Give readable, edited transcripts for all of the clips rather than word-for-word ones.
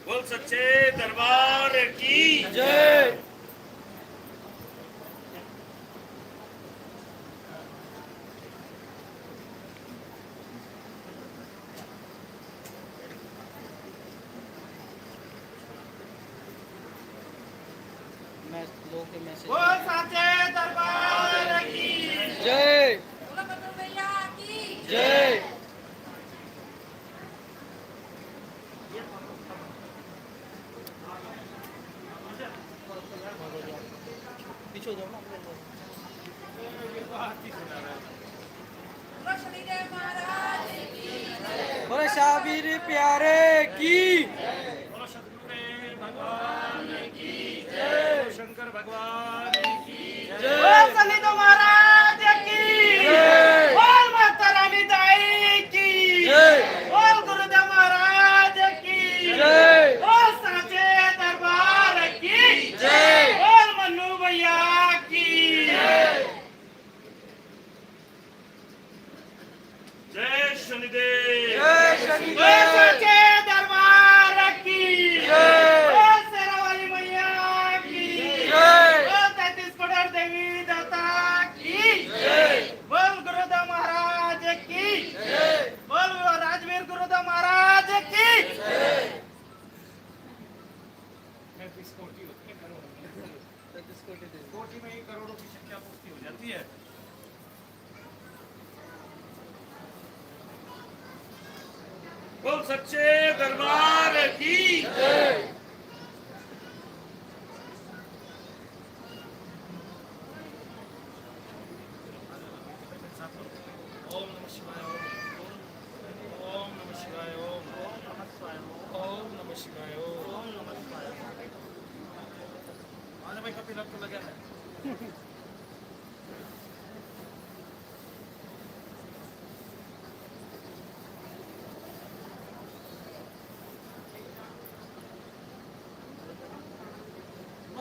बोल सच्चे दरबार की जय। बोल सच्चे दरबार की जय जय। पीछे जाओ ना। बोले शाबीर प्यारे की। बोलो सतगुरु भगवान की जय। शंकर भगवान की जय। सलीतो महाराज की जय। बोल माता रानी दाई की जय। बोल गुरुदेव महाराज की जय। बोल सच्चे दरबार की जय। बोल मन्नू भैया की जय शनिदेव। जय बोल शनिदेव। सच्चे दरबार की जय। बोल शेरावाली मैया की जय। बोल 33 करोड़ देवी देवता की जय। बोल गुरुदेव महाराज की जय। बोल राजवीर गुरुदेव महाराज की कोटि में ही करोड़ों की संख्या पूर्ति हो जाती है। बोल सच्चे दरबार की जय। ओम नमः शिवाय ओम नमः शिवाय ओम नमः शिवाय ओम नमः शिवाय ओम नमः शिवाय। आज भाई का तिलक तो लगा है।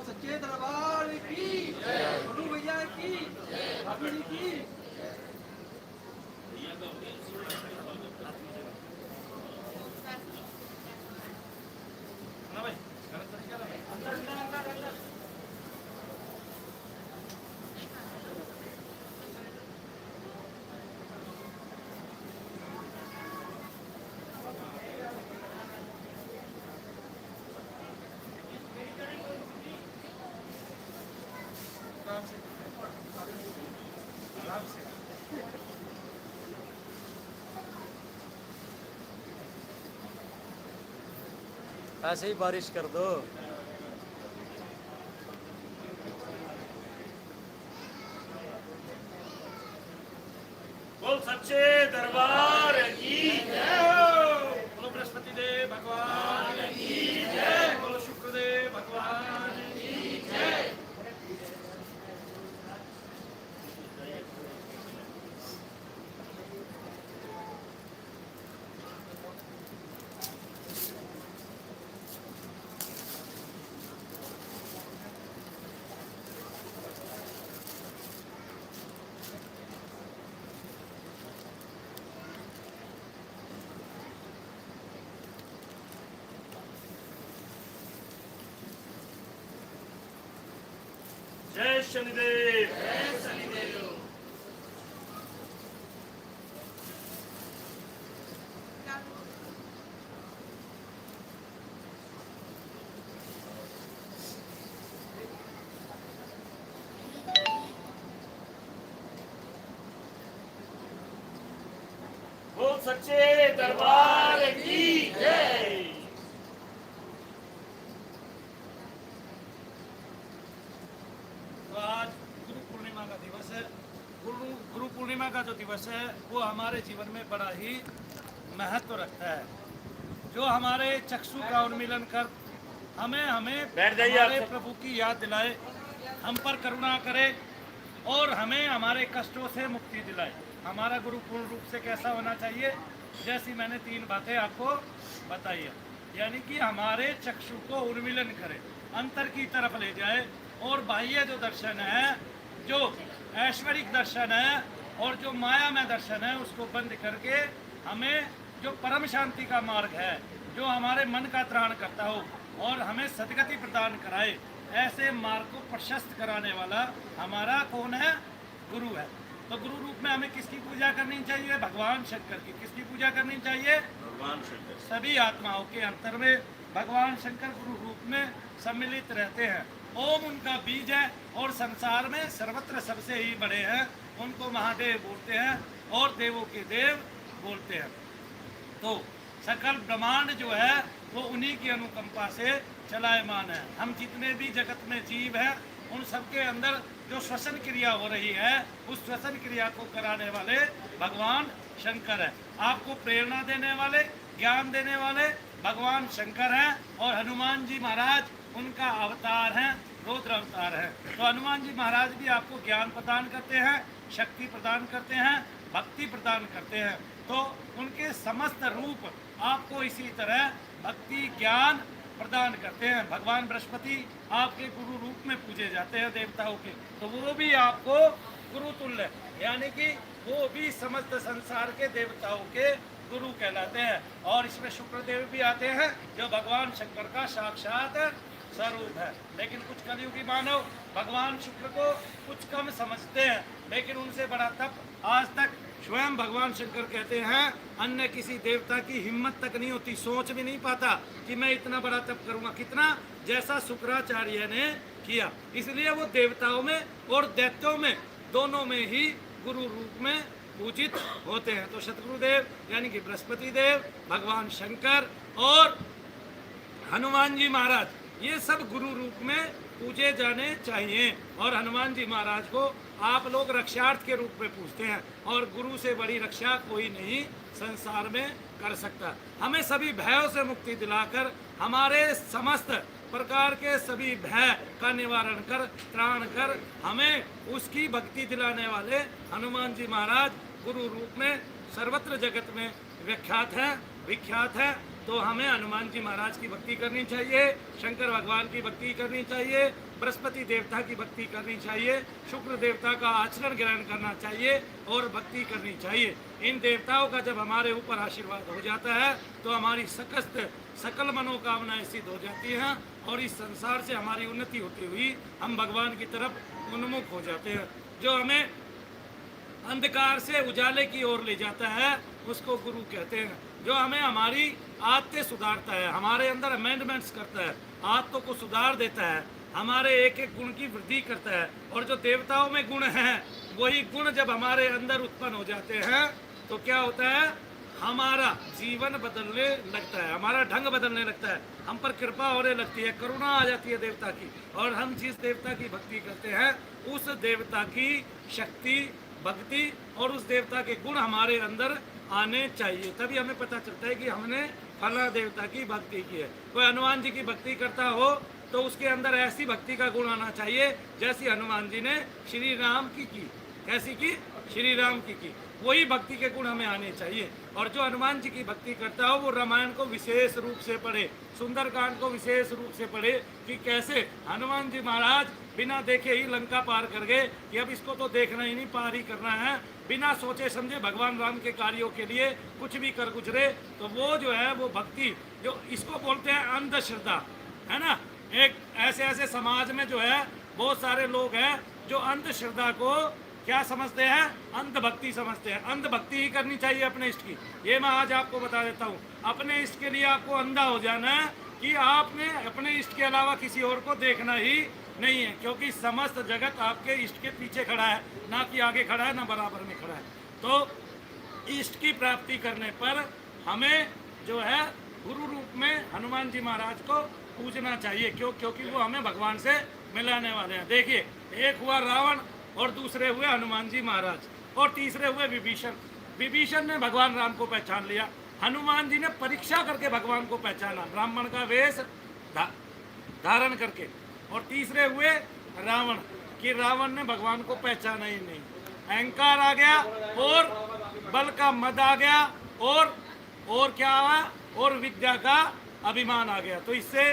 सच्चे दरबार की गुरु भैया की भाभी जी की। ना भाई गलत तरीका लगा। आराम से आराम से ऐसे ही बारिश कर दो। बोल सच्चे दरबार की जय हो। बोलो बृहस्पति देव भगवान की जय। बोलो शुक्रदेव भगवान की जय। जय शनिदेव। जय शनिदेव। बोल सच्चे दरबार की जय। तो आज गुरु पूर्णिमा का दिवस है। गुरु पूर्णिमा का जो दिवस है वो हमारे जीवन में बड़ा ही महत्व रखता है। जो हमारे चक्षु का उन्मीलन कर हमें हमारे प्रभु की याद दिलाए, हम पर करुणा करे और हमें हमारे कष्टों से मुक्ति दिलाए। हमारा गुरु पूर्ण रूप से कैसा होना चाहिए, जैसी मैंने 3 बातें आपको बताई है। यानी कि हमारे चक्षु को उन्मीलन करे, अंतर की तरफ ले जाए और बाह्य जो दर्शन है जो ऐश्वरिक दर्शन है और जो माया में दर्शन है उसको बंद करके हमें जो परम शांति का मार्ग है, जो हमारे मन का त्राण करता हो और हमें सदगति प्रदान कराए, ऐसे मार्ग को प्रशस्त कराने वाला हमारा कौन है? गुरु है। तो गुरु रूप में हमें किसकी पूजा करनी चाहिए? भगवान शंकर की। किसकी पूजा करनी चाहिए? भगवान शंकर। सभी आत्माओं के अंतर में भगवान शंकर गुरु रूप में सम्मिलित रहते हैं। ओम उनका बीज है और संसार में सर्वत्र सबसे ही बड़े हैं, उनको महादेव बोलते हैं और देवों के देव बोलते हैं। तो सकल ब्रह्मांड जो है वो उन्हीं की अनुकंपा से चलायमान है। हम जितने भी जगत में जीव हैं उन सबके अंदर जो श्वसन क्रिया हो रही है उस श्वसन क्रिया को कराने वाले भगवान शंकर है। आपको प्रेरणा देने वाले, ज्ञान देने वाले भगवान शंकर हैं और हनुमान जी महाराज उनका अवतार हैं, रुद्र अवतार है। तो हनुमान जी महाराज भी आपको ज्ञान प्रदान करते हैं, शक्ति प्रदान करते हैं, भक्ति प्रदान करते हैं। तो उनके समस्त रूप आपको इसी तरह भक्ति ज्ञान प्रदान करते हैं। भगवान बृहस्पति आपके गुरु रूप में पूजे जाते हैं देवताओं के, तो वो भी आपको गुरु तुल्य, यानी कि वो भी समस्त संसार के देवताओं के गुरु कहलाते हैं। और इसमें शुक्रदेव भी आते हैं जो भगवान शंकर का साक्षात स्वरूप है। लेकिन कुछ कलियुगी मानव भगवान शुक्र को कुछ कम समझते हैं, लेकिन उनसे बड़ा तप आज तक स्वयं भगवान शंकर कहते हैं अन्य किसी देवता की हिम्मत तक नहीं होती, सोच भी नहीं पाता कि मैं इतना बड़ा तप करूंगा, कितना जैसा शुक्राचार्य ने किया। इसलिए वो देवताओं में और दैत्यों में दोनों में ही गुरु रूप में पूजित होते हैं। तो सतगुरुदेव यानी कि बृहस्पति देव, भगवान शंकर और हनुमान जी महाराज, ये सब गुरु रूप में पूजे जाने चाहिए। और हनुमान जी महाराज को आप लोग रक्षार्थ के रूप में पूजते हैं और गुरु से बड़ी रक्षा कोई नहीं संसार में कर सकता। हमें सभी भयों से मुक्ति दिलाकर हमारे समस्त प्रकार के सभी भय का निवारण कर, त्राण कर, हमें उसकी भक्ति दिलाने वाले हनुमान जी महाराज गुरु रूप में सर्वत्र जगत में विख्यात है। तो हमें हनुमान जी महाराज की भक्ति करनी चाहिए, शंकर भगवान की भक्ति करनी चाहिए, बृहस्पति देवता की भक्ति करनी चाहिए, शुक्र देवता का आचरण ग्रहण करना चाहिए और भक्ति करनी चाहिए। इन देवताओं का जब हमारे ऊपर आशीर्वाद हो जाता है तो हमारी सकल मनोकामनाएं सिद्ध हो जाती हैं और इस संसार से हमारी उन्नति होती हुई हम भगवान की तरफ उन्मुख हो जाते हैं। जो हमें अंधकार से उजाले की ओर ले जाता है उसको गुरु कहते हैं। जो हमें हमारी आदतें सुधारता है, हमारे अंदर अमेंडमेंट्स करता है, आदतों को सुधार देता है, हमारे एक एक गुण की वृद्धि करता है। और जो देवताओं में गुण हैं वही गुण जब हमारे अंदर उत्पन्न हो जाते हैं तो क्या होता है? हमारा जीवन बदलने लगता है, हमारा ढंग बदलने लगता है, हम पर कृपा होने लगती है, करुणा आ जाती है देवता की। और हम जिस देवता की भक्ति करते हैं उस देवता की शक्ति, भक्ति और उस देवता के गुण हमारे अंदर आने चाहिए। तभी हमें पता चलता है कि हमने फला देवता की भक्ति की है। कोई हनुमान जी की भक्ति करता हो तो उसके अंदर ऐसी भक्ति का गुण आना चाहिए जैसी हनुमान जी ने श्री राम की। कैसी की? श्री राम की। वही भक्ति के गुण हमें आने चाहिए। और जो हनुमान जी की भक्ति करता हो वो रामायण को विशेष रूप से पढ़े, सुंदरकांड को विशेष रूप से पढ़े कि कैसे हनुमान जी महाराज बिना देखे ही लंका पार कर गए कि अब इसको तो देखना ही नहीं, पार ही करना है, बिना सोचे समझे भगवान राम के कार्यों के लिए कुछ भी कर गुजरे। तो वो जो है वो भक्ति, जो इसको बोलते हैं अंधश्रद्धा, है ना। एक ऐसे समाज में जो है बहुत सारे लोग हैं जो अंधश्रद्धा को क्या समझते हैं? अंधभक्ति समझते हैं। अंधभक्ति ही करनी चाहिए अपने इष्ट की। ये मैं आज आपको बता देता हूँ। अपने इष्ट के लिए आपको अंधा हो जाना है कि आपने अपने इष्ट के अलावा किसी और को देखना ही नहीं है, क्योंकि समस्त जगत आपके इष्ट के पीछे खड़ा है, ना कि आगे खड़ा है, ना बराबर में खड़ा है। तो इष्ट की प्राप्ति करने पर हमें जो है गुरु रूप में हनुमान जी महाराज को पूजना चाहिए। क्योंकि वो हमें भगवान से मिलाने वाले हैं। देखिए, एक हुआ रावण और दूसरे हुए हनुमान जी महाराज और तीसरे हुए विभीषण। विभीषण ने भगवान राम को पहचान लिया, हनुमान जी ने परीक्षा करके भगवान को पहचाना, ब्राह्मण का वेश धारण करके। और तीसरे हुए रावण, कि रावण ने भगवान को पहचाना ही नहीं, अहंकार आ गया और बल का मद आ गया और क्या हुआ? और विद्या का अभिमान आ गया। तो इससे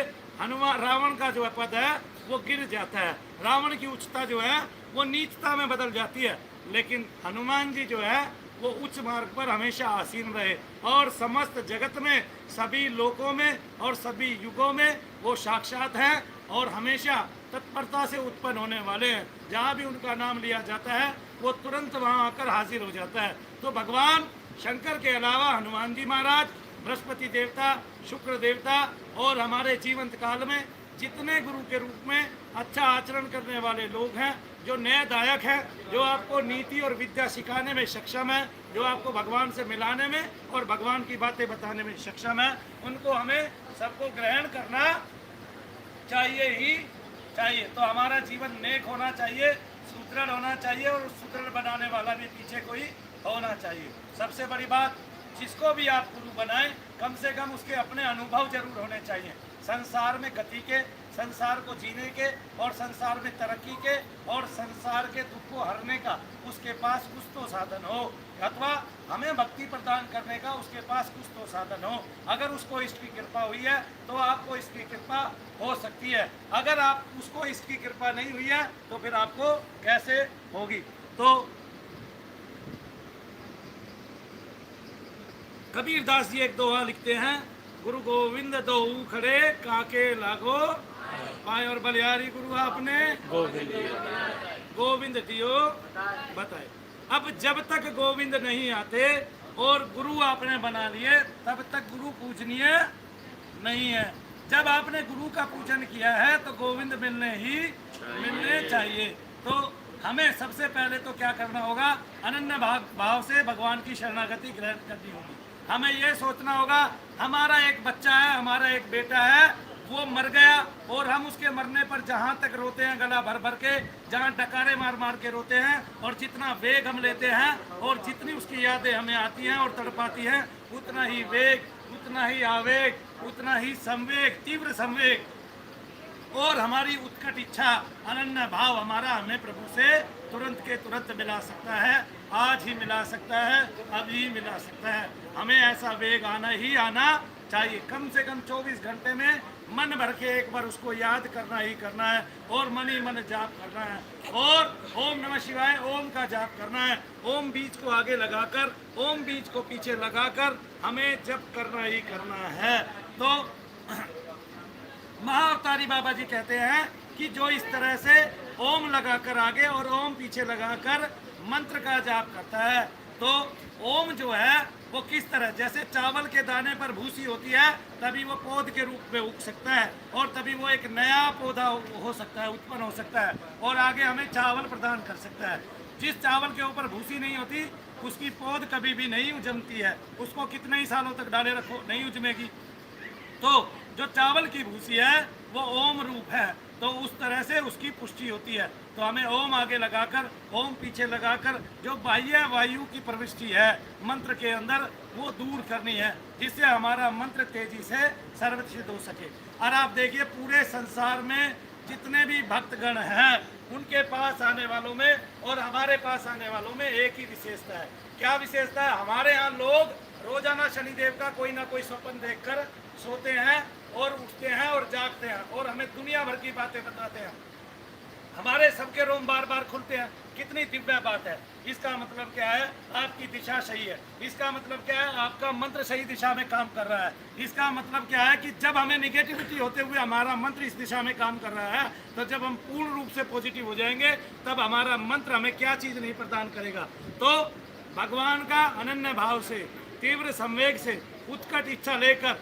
रावण का जो पद है वो गिर जाता है। रावण की उच्चता जो है वो नीचता में बदल जाती है। लेकिन हनुमान जी जो है वो उच्च मार्ग पर हमेशा आसीन रहे और समस्त जगत में, सभी लोकों में और सभी युगों में वो साक्षात हैं और हमेशा तत्परता से उत्पन्न होने वाले हैं। जहाँ भी उनका नाम लिया जाता है वो तुरंत वहाँ आकर हाजिर हो जाता है। तो भगवान शंकर के अलावा हनुमान जी महाराज, बृहस्पति देवता, शुक्र देवता और हमारे जीवंत काल में जितने गुरु के रूप में अच्छा आचरण करने वाले लोग हैं, जो न्यायदायक है, जो आपको नीति और विद्या सिखाने में सक्षम है, जो आपको भगवान से मिलाने में और भगवान की बातें बताने में सक्षम है, उनको हमें सबको ग्रहण करना चाहिए ही चाहिए। तो हमारा जीवन नेक होना चाहिए, सुदृढ़ होना चाहिए और सुदृढ़ बनाने वाला भी पीछे कोई होना चाहिए। सबसे बड़ी बात, जिसको भी आप गुरु बनाएं, कम से कम उसके अपने अनुभव जरूर होने चाहिए, संसार में गति के, संसार को जीने के और संसार में तरक्की के और संसार के दुख को हरने का उसके पास कुछ तो साधन हो, अथवा हमें भक्ति प्रदान करने का उसके पास कुछ तो साधन हो। अगर उसको इसकी कृपा हुई है तो आपको इसकी कृपा हो सकती है। अगर आप उसको इसकी कृपा नहीं हुई है तो फिर आपको कैसे होगी। तो कबीरदास जी एक दोहा लिखते हैं, गुरु गोविंद दोऊ खड़े काके लागो पाए और बलिहारी गुरु आपने गोविंद दियो बताए। अब जब तक गोविंद नहीं आते और गुरु आपने बना लिए तब तक गुरु पूजनीय नहीं है। जब आपने गुरु का पूजन किया है तो गोविंद मिलने चाहिए। तो हमें सबसे पहले तो क्या करना होगा, अनन्य भाव से भगवान की शरणागति ग्रहण करनी होगी। हमें ये सोचना होगा, हमारा एक बच्चा है, हमारा एक बेटा है, वो मर गया और हम उसके मरने पर जहाँ तक रोते हैं गला भर भर के, जहाँ डकारे मार मार के रोते हैं और जितना वेग हम लेते हैं और जितनी उसकी यादें हमें आती हैं और तड़पाती हैं, उतना ही वेग, उतना ही आवेग, उतना ही संवेग, तीव्र संवेग और हमारी उत्कट इच्छा, अनन्य भाव हमारा हमें प्रभु से तुरंत के तुरंत मिला सकता है, आज ही मिला सकता है, अभी मिला सकता है। हमें ऐसा वेग आना ही आना चाहिए। कम से कम 24 घंटे में मन भर के एक बार उसको याद करना ही करना है और मन ही मन जाप करना है और ओम नमः शिवाय ओम का जाप करना है। ओम बीज को आगे लगाकर, ओम बीज को पीछे लगाकर हमें जप करना ही करना है। तो महाअवतारी बाबा जी कहते हैं कि जो इस तरह से ओम लगाकर आगे और ओम पीछे लगाकर मंत्र का जाप करता है, तो ओम जो है वो किस तरह, जैसे चावल के दाने पर भूसी होती है तभी वो पौध के रूप में उग सकता है और तभी वो एक नया पौधा हो सकता है, उत्पन्न हो सकता है और आगे हमें चावल प्रदान कर सकता है। जिस चावल के ऊपर भूसी नहीं होती उसकी पौध कभी भी नहीं जमती है, उसको कितने ही सालों तक डाले रखो नहीं उजमेगी। तो जो चावल की भूसी है वो ओम रूप है, तो उस तरह से उसकी पुष्टि होती है। तो हमें ओम आगे लगाकर, ओम पीछे लगाकर जो बाह्य वायु की प्रविष्टि है मंत्र के अंदर वो दूर करनी है, जिससे हमारा मंत्र तेजी से सर्वसिद्ध हो सके। और आप देखिए पूरे संसार में जितने भी भक्तगण हैं उनके पास आने वालों में और हमारे पास आने वालों में एक ही विशेषता है। क्या विशेषता है? हमारे यहाँ लोग रोजाना शनिदेव का कोई ना कोई स्वप्न देखकर सोते हैं और उठते हैं और जागते हैं और हमें दुनिया भर की बातें बताते हैं। हमारे सबके रोम बार बार खुलते हैं। कितनी दिव्य बात है। इसका मतलब क्या है? आपकी दिशा सही है। इसका मतलब क्या है? आपका मंत्र सही दिशा में काम कर रहा है। इसका मतलब क्या है कि जब हमें निगेटिविटी होते हुए हमारा मंत्र इस दिशा में काम कर रहा है, तो जब हम पूर्ण रूप से पॉजिटिव हो जाएंगे तब हमारा मंत्र हमें क्या चीज़ नहीं प्रदान करेगा। तो भगवान का अनन्य भाव से, तीव्र संवेग से, उत्कट इच्छा लेकर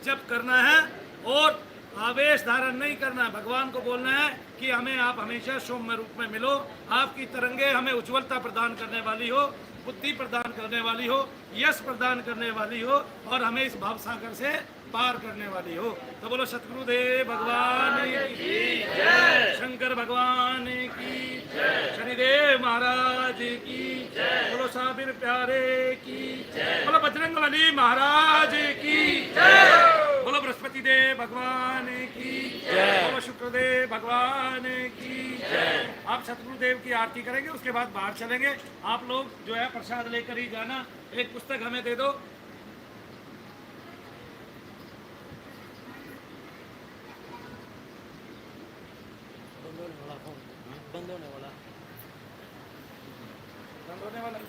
जब करना है और आवेश धारण नहीं करना है। भगवान को बोलना है कि हमें आप हमेशा सौम्य रूप में मिलो, आपकी तरंगे हमें उज्ज्वलता प्रदान करने वाली हो, बुद्धि प्रदान करने वाली हो, यश प्रदान करने वाली हो और हमें इस भाव सागर से पार करने वाली हो। तो बोलो सतगुरुदेव भगवान की जय, शंकर भगवान की जय, शनिदेव महाराज की जय, बोलो साबिर प्यारे की जय, बोलो बजरंगबली महाराज की जय, बोलो बृहस्पति देव भगवान की जय, बोलो शुक्रदेव भगवान की जय। आप सतगुरुदेव की आरती करेंगे, उसके बाद बाहर चलेंगे। आप लोग जो है प्रसाद लेकर ही जाना। एक पुस्तक हमें दे दो। बंद होने वाला। बंद होने वाला।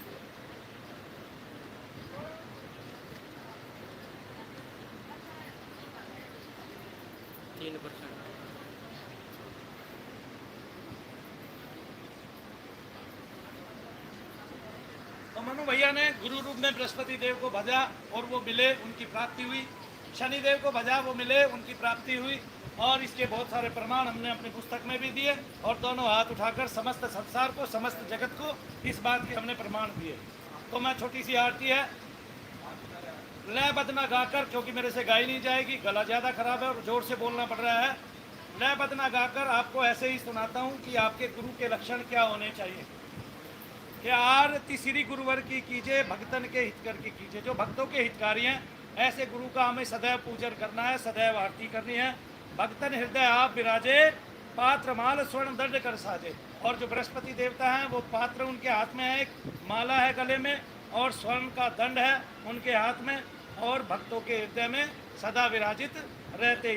3%। तो मनु भैया ने गुरु रूप में बृहस्पति देव को भजा और वो मिले, उनकी प्राप्ति हुई। शनिदेव को भजा, वो मिले, उनकी प्राप्ति हुई। और इसके बहुत सारे प्रमाण हमने अपनी पुस्तक में भी दिए और दोनों हाथ उठाकर समस्त संसार को, समस्त जगत को इस बात के हमने प्रमाण दिए। तो मैं छोटी सी आरती है, लय बदना गाकर, क्योंकि मेरे से गाई नहीं जाएगी, गला ज़्यादा खराब है और जोर से बोलना पड़ रहा है। लय बदना गाकर आपको ऐसे ही सुनाता हूँ कि आपके गुरु के लक्षण क्या होने चाहिए। कि आरती श्री गुरुवर की कीजिए, भक्तन के हितकर की कीजिए। जो भक्तों के हितकारी हैं ऐसे गुरु का हमें सदैव पूजन करना है, सदैव आरती करनी है। भक्तन हृदय आप विराजे, पात्र माल स्वर्ण दंड कर साजे। और जो बृहस्पति देवता हैं वो पात्र उनके हाथ में है, एक माला है गले में और स्वर्ण का दंड है उनके हाथ में, और भक्तों के हृदय में सदा विराजित रहते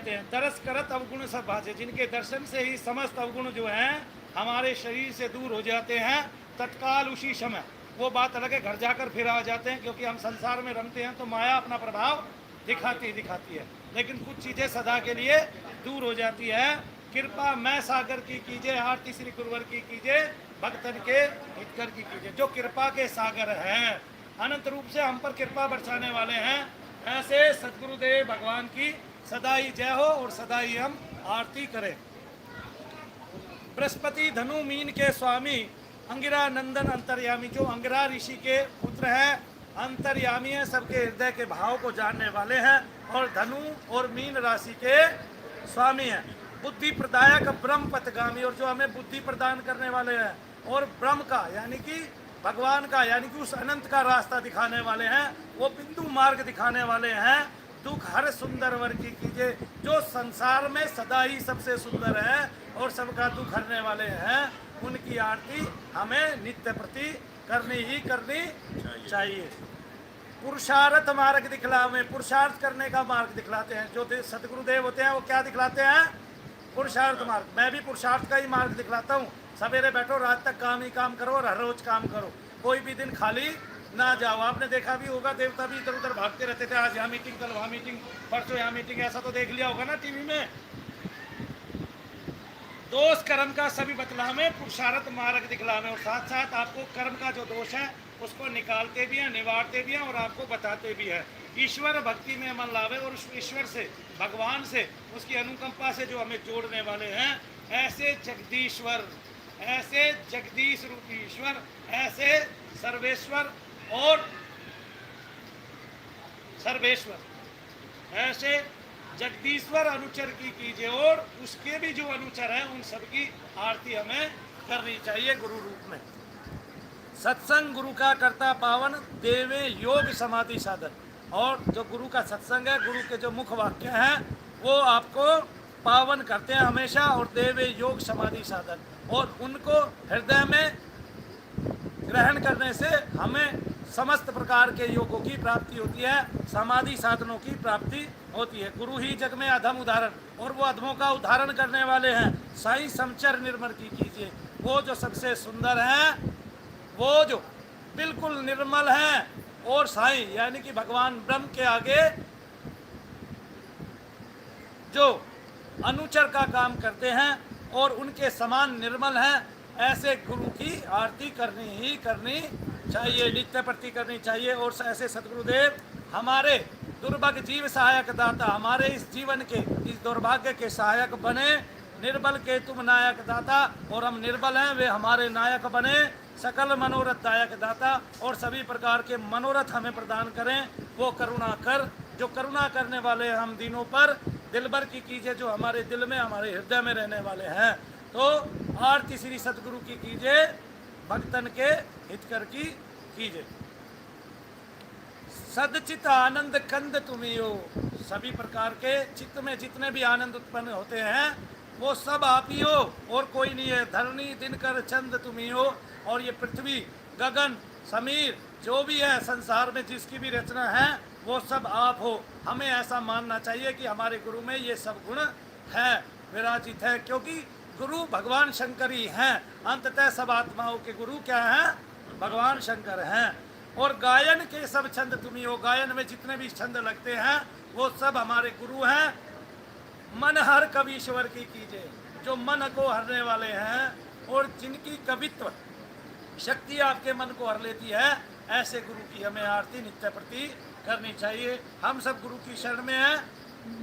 हैं। दरस करत अवगुण सब भाजे, जिनके दर्शन से ही समस्त अवगुण जो हैं हमारे शरीर से दूर हो जाते हैं तत्काल उसी समय। वो बात अलग है, घर जाकर फिर आ जाते हैं, क्योंकि हम संसार में रमते हैं तो माया अपना प्रभाव दिखाती है, लेकिन कुछ चीज़ें सदा के लिए दूर हो जाती है। कृपा मैं सागर की कीजिए, आरती श्री गुरुवर की कीजिए, भक्तन के हितकर की कीजिए। जो कृपा के सागर हैं, अनंत रूप से हम पर कृपा बरसाने वाले हैं, ऐसे सदगुरुदेव भगवान की सदा ही जय हो और सदा ही हम आरती करें। बृहस्पति धनु मीन के स्वामी, अंगिरा नंदन अंतर्यामी। जो अंगिरा ऋषि के पुत्र हैं, अंतर्यामी है, सबके हृदय के भाव को जानने वाले हैं, और धनु और मीन राशि के स्वामी हैं। बुद्धि प्रदायक ब्रह्म पथगामी, और जो हमें बुद्धि प्रदान करने वाले हैं, और ब्रह्म का यानी कि भगवान का यानी कि उस अनंत का रास्ता दिखाने वाले हैं, वो बिंदु मार्ग दिखाने वाले हैं। दुख हर सुंदर वर की कीजिए, जो संसार में सदा ही सबसे सुंदर है और सबका दुख हरने वाले हैं, उनकी आरती हमें नित्य प्रति करनी ही करनी चाहिए। पुरुषार्थ मार्ग दिखलावे, पुरुषार्थ करने का मार्ग दिखलाते हैं। जो सदगुरुदेव होते हैं वो क्या दिखलाते हैं? पुरुषार्थ मार्ग। मैं भी पुरुषार्थ का ही मार्ग दिखलाता हूँ। सवेरे बैठो, रात तक काम ही काम करो और हर रोज काम करो, कोई भी दिन खाली ना जाओ। आपने देखा भी होगा, देवता भी इधर उधर भागते रहते थे, आज यहाँ मीटिंग, कल वहाँ मीटिंग, परसों यहाँ मीटिंग, ऐसा तो देख लिया होगा ना टीवी में। दोष कर्म का सभी बतलावे, पुरुषार्थ मार्ग दिखलावे, और साथ साथ आपको कर्म का जो दोष है उसको निकालते भी हैं, निवारते भी हैं और आपको बताते भी हैं। ईश्वर भक्ति में मन लावे, और उस ईश्वर से, भगवान से, उसकी अनुकंपा से जो हमें जोड़ने वाले हैं, ऐसे जगदीश्वर, ऐसे जगदीश रूपी ईश्वर, ऐसे सर्वेश्वर और सर्वेश्वर, ऐसे जगदीश्वर अनुचर की कीजिए, और उसके भी जो अनुचर हैं उन सबकी आरती हमें करनी चाहिए गुरु रूप में। सत्संग गुरु का करता पावन, देवे योग समाधि साधन। और जो गुरु का सत्संग है, गुरु के जो मुख्य वाक्य हैं वो आपको पावन करते हैं हमेशा, और देवे योग समाधि साधन, और उनको हृदय में ग्रहण करने से हमें समस्त प्रकार के योगों की प्राप्ति होती है, समाधि साधनों की प्राप्ति होती है। गुरु ही जग में अधम उदाहरण, और वो अधमों का उदाहरण करने वाले हैं। साईं समचर निर्मल की कीजिए, वो जो सबसे सुंदर हैं, वो जो बिल्कुल निर्मल हैं, और साईं यानी कि भगवान ब्रह्म के आगे जो अनुचर का काम करते हैं और उनके समान निर्मल हैं, ऐसे गुरु की आरती करनी ही करनी चाहिए, नित्य प्रति करनी चाहिए। और ऐसे सदगुरुदेव हमारे दुर्भाग्य जीव सहायक दाता, हमारे इस जीवन के, इस दुर्भाग्य के सहायक बने। निर्बल के तुम नायक दाता, और हम निर्बल हैं, वे हमारे नायक बने। सकल मनोरथ दायक दाता, और सभी प्रकार के मनोरथ हमें प्रदान करें। वो करुणा कर, जो करुणा करने वाले हम दीनों पर, दिलबर की कीजिए, जो हमारे दिल में, हमारे हृदय में रहने वाले हैं। तो आरती श्री सदगुरु की कीजिए, भक्तन के हितकर की कीजिए। सदचित आनंद कंद तुम्ही हो, सभी प्रकार के चित्त में जितने भी आनंद उत्पन्न होते हैं वो सब आप ही हो और कोई नहीं है। धरणी दिनकर चंद तुम्ही हो, और ये पृथ्वी, गगन, समीर, जो भी है संसार में जिसकी भी रचना है वो सब आप हो। हमें ऐसा मानना चाहिए कि हमारे गुरु में ये सब गुण है, विराजित है, क्योंकि गुरु भगवान शंकर ही हैं। अंततः सब आत्माओं के गुरु क्या हैं? भगवान शंकर हैं। और गायन के सब छंद तुम्ही हो, गायन में जितने भी छंद लगते हैं वो सब हमारे गुरु हैं। मन हर कवीश्वर की कीजिए, जो मन को हरने वाले हैं और जिनकी कवित्व शक्ति आपके मन को हर लेती है, ऐसे गुरु की हमें आरती नित्य प्रति करनी चाहिए। हम सब गुरु की शरण में हैं,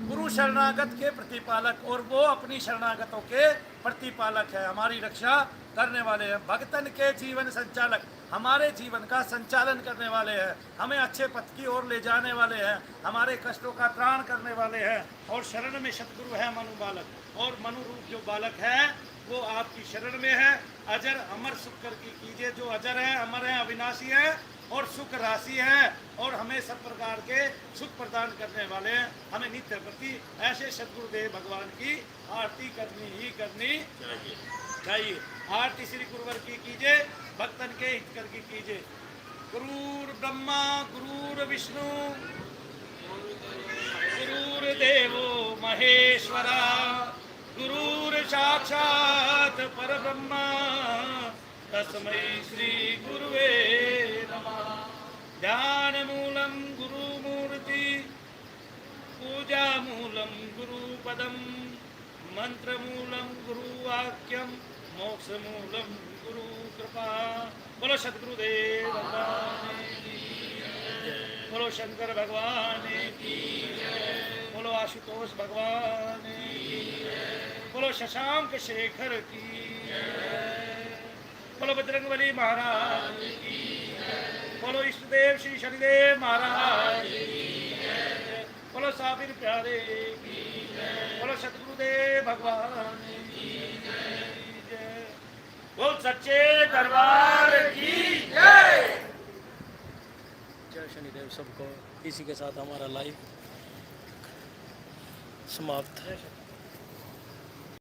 गुरु शरणागत के प्रतिपालक, और वो अपनी शरणागतों के प्रतिपालक है, हमारी रक्षा करने वाले हैं, भक्तन के जीवन संचालक, हमारे जीवन का संचालन करने वाले हैं, हमें अच्छे पथ की ओर ले जाने वाले हैं, हमारे कष्टों का त्राण करने वाले हैं। और शरण में सतगुरु है मनु बालक, और मनु रूप जो बालक है वो आपकी शरण में है। अजर अमर सुख कर की कीजिए, जो अजर है, अमर है, अविनाशी है और सुख राशि है, और हमें सब प्रकार के सुख प्रदान करने वाले हैं। हमें नित्य प्रति ऐसे सदगुरुदेव भगवान की आरती करनी ही करनी चाहिए। आरती श्री गुरुवर की कीजिए, भक्तन के हित कर की कीजिए। गुरुर ब्रह्मा गुरुर विष्णु गुरुर्देवो महेश्वरा, गुरुर साक्षात परब्रह्म, तस्मै श्री गुरुवे नमः। ध्यान मूलम गुरु मूर्ति, पूजा मूलम गुरुपदम, मंत्र मूलम गुरु वाक्यम, मोक्ष मूलम गुरु कृपा। बोलो सद्गुरुदेव भगवान की जय, बोलो शंकर भगवान की जय, बोलो आशुतोष भगवान की जय, बोलो शशांक शेखर की जय, बोलो बजरंगबली महाराज की जय, बोलो इष्टदेव श्री शनिदेव महाराज की जय, बोलो साबिर प्यारे की जय, बोलो सतगुरुदेव भगवान की जय, बोल सच्चे दरबार की जय। जय शनिदेव सबको। इसी के साथ हमारा लाइव समाप्त है।